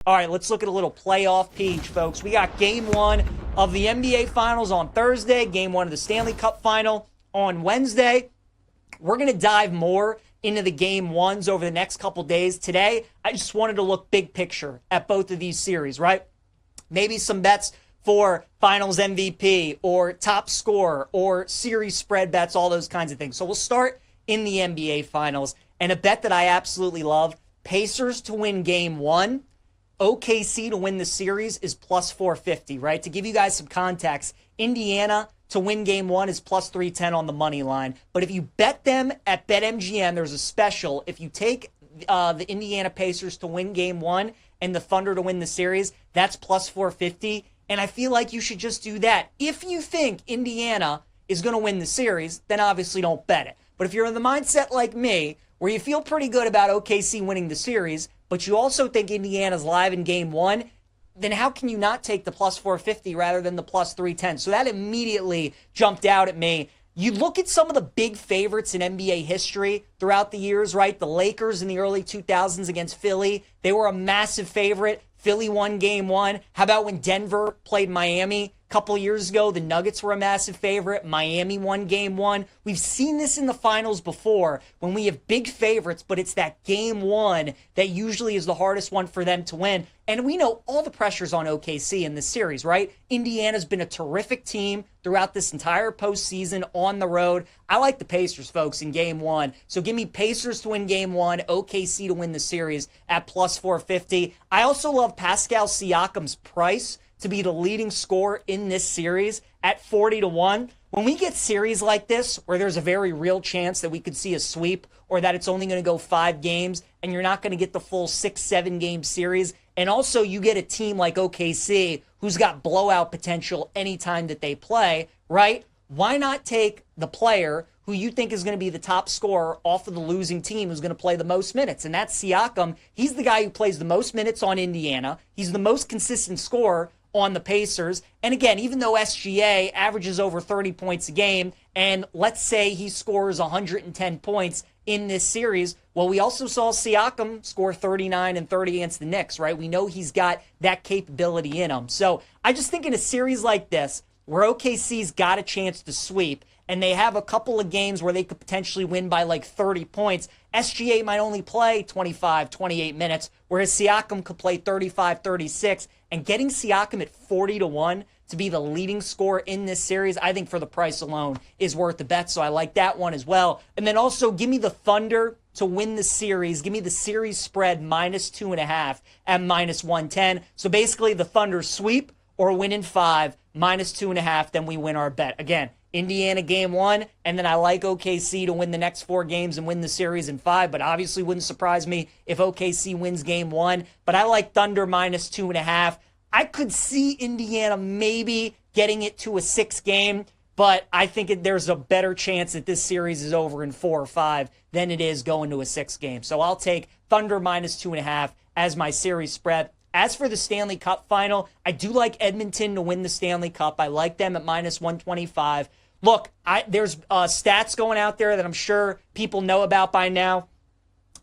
All right, let's look at a little playoff peach, folks. We got game one of the NBA Finals on Thursday, game one of the Stanley Cup Final on Wednesday. We're going to dive more into the game ones over the next couple days. Today, I just wanted to look big picture at both of these series, right? Maybe some bets for Finals MVP or top scorer or series spread bets, all those kinds of things. So we'll start in the NBA Finals. And a bet that I absolutely love, Pacers to win game one, OKC to win the series is plus 450, right? To give you guys some context, Indiana to win game one is plus 310 on the money line. But if you bet them at BetMGM, there's a special. If you take the Indiana Pacers to win game one and the Thunder to win the series, that's plus 450. And I feel like you should just do that. If you think Indiana is going to win the series, then obviously don't bet it. But if you're in the mindset like me, where you feel pretty good about OKC winning the series, but you also think Indiana's live in game one, then how can you not take the plus 450 rather than the plus 310? So that immediately jumped out at me. You look at some of the big favorites in NBA history throughout the years, right? The Lakers in the early 2000s against Philly, they were a massive favorite. Philly won game one. How about when Denver played Miami a couple years ago? The Nuggets were a massive favorite. Miami won game one. We've seen this in the finals before when we have big favorites, but it's that game one that usually is the hardest one for them to win. And we know all the pressures on OKC in this series, right? Indiana's been a terrific team throughout this entire postseason on the road. I like the Pacers, folks, in game one. So give me Pacers to win game one, OKC to win the series at plus 450. I also love Pascal Siakam's price to be the leading scorer in this series at 40-1. When we get series like this, where there's a very real chance that we could see a sweep or that it's only going to go 5 games and you're not going to get the full 6-7 game series, and also you get a team like OKC who's got blowout potential anytime that they play, right? Why not take the player who you think is going to be the top scorer off of the losing team who's going to play the most minutes? And that's Siakam. He's the guy who plays the most minutes on Indiana. He's the most consistent scorer on the Pacers. And again, even though SGA averages over 30 points a game, and let's say he scores 110 points in this series, well, we also saw Siakam score 39 and 30 against the Knicks, right? We know he's got that capability in him. So I just think in a series like this, where OKC's got a chance to sweep, and they have a couple of games where they could potentially win by like 30 points, SGA might only play 25, 28 minutes, whereas Siakam could play 35, 36, and getting Siakam at 40-1 to be the leading scorer in this series, I think for the price alone is worth the bet, so I like that one as well. And then also give me the Thunder to win the series. Give me the series spread minus 2.5 at minus 110. So basically the Thunder sweep or win in 5, minus 2.5, then we win our bet. Again, Indiana game one, and then I like OKC to win the next 4 games and win the series in 5, but obviously wouldn't surprise me if OKC wins game one. But I like Thunder minus 2.5. I could see Indiana maybe getting it to a 6 game, but I think there's a better chance that this series is over in 4 or 5 than it is going to a 6 game. So I'll take Thunder minus 2.5 as my series spread. As for the Stanley Cup final, I do like Edmonton to win the Stanley Cup. I like them at minus 125. Look, there's stats going out there that I'm sure people know about by now,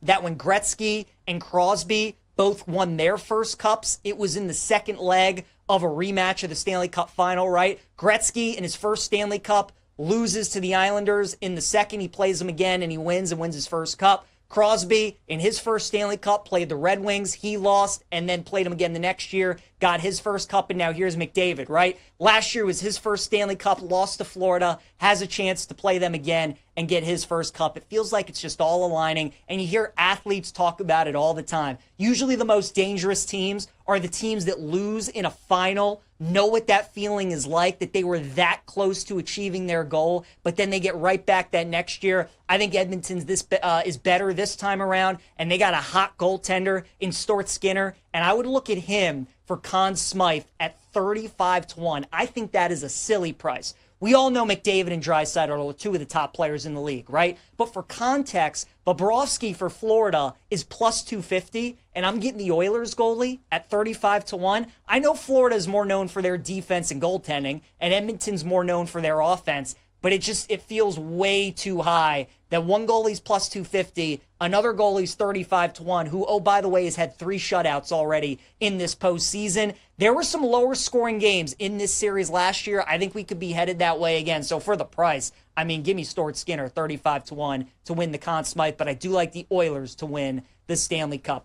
that when Gretzky and Crosby both won their first cups, it was in the second leg of a rematch of the Stanley Cup final, right? Gretzky in his first Stanley Cup loses to the Islanders. In the second, he plays them again and he wins his first cup. Crosby, in his first Stanley Cup, played the Red Wings. He lost and then played them again the next year, got his first cup, and now here's McDavid, right? Last year was his first Stanley Cup, lost to Florida, has a chance to play them again and get his first cup. It feels like it's just all aligning, and you hear athletes talk about it all the time. Usually the most dangerous teams are the teams that lose in a final, know what that feeling is like, that they were that close to achieving their goal, but then they get right back that next year. I think Edmonton's is better this time around, and they got a hot goaltender in Stuart Skinner, and I would look at him for Conn Smythe at 35-1. I think that is a silly price. We all know McDavid and Draisaitl are 2 of the top players in the league, right? But for context, Bobrovsky for Florida is plus 250, and I'm getting the Oilers goalie at 35-1. I know Florida is more known for their defense and goaltending, and Edmonton's more known for their offense, but it feels way too high that one goalie's plus 250, another goalie's 35-1, who, oh, by the way, has had 3 shutouts already in this postseason. There were some lower scoring games in this series last year. I think we could be headed that way again. So for the price, I mean, give me Stuart Skinner 35-1 to win the Conn Smythe, but I do like the Oilers to win the Stanley Cup.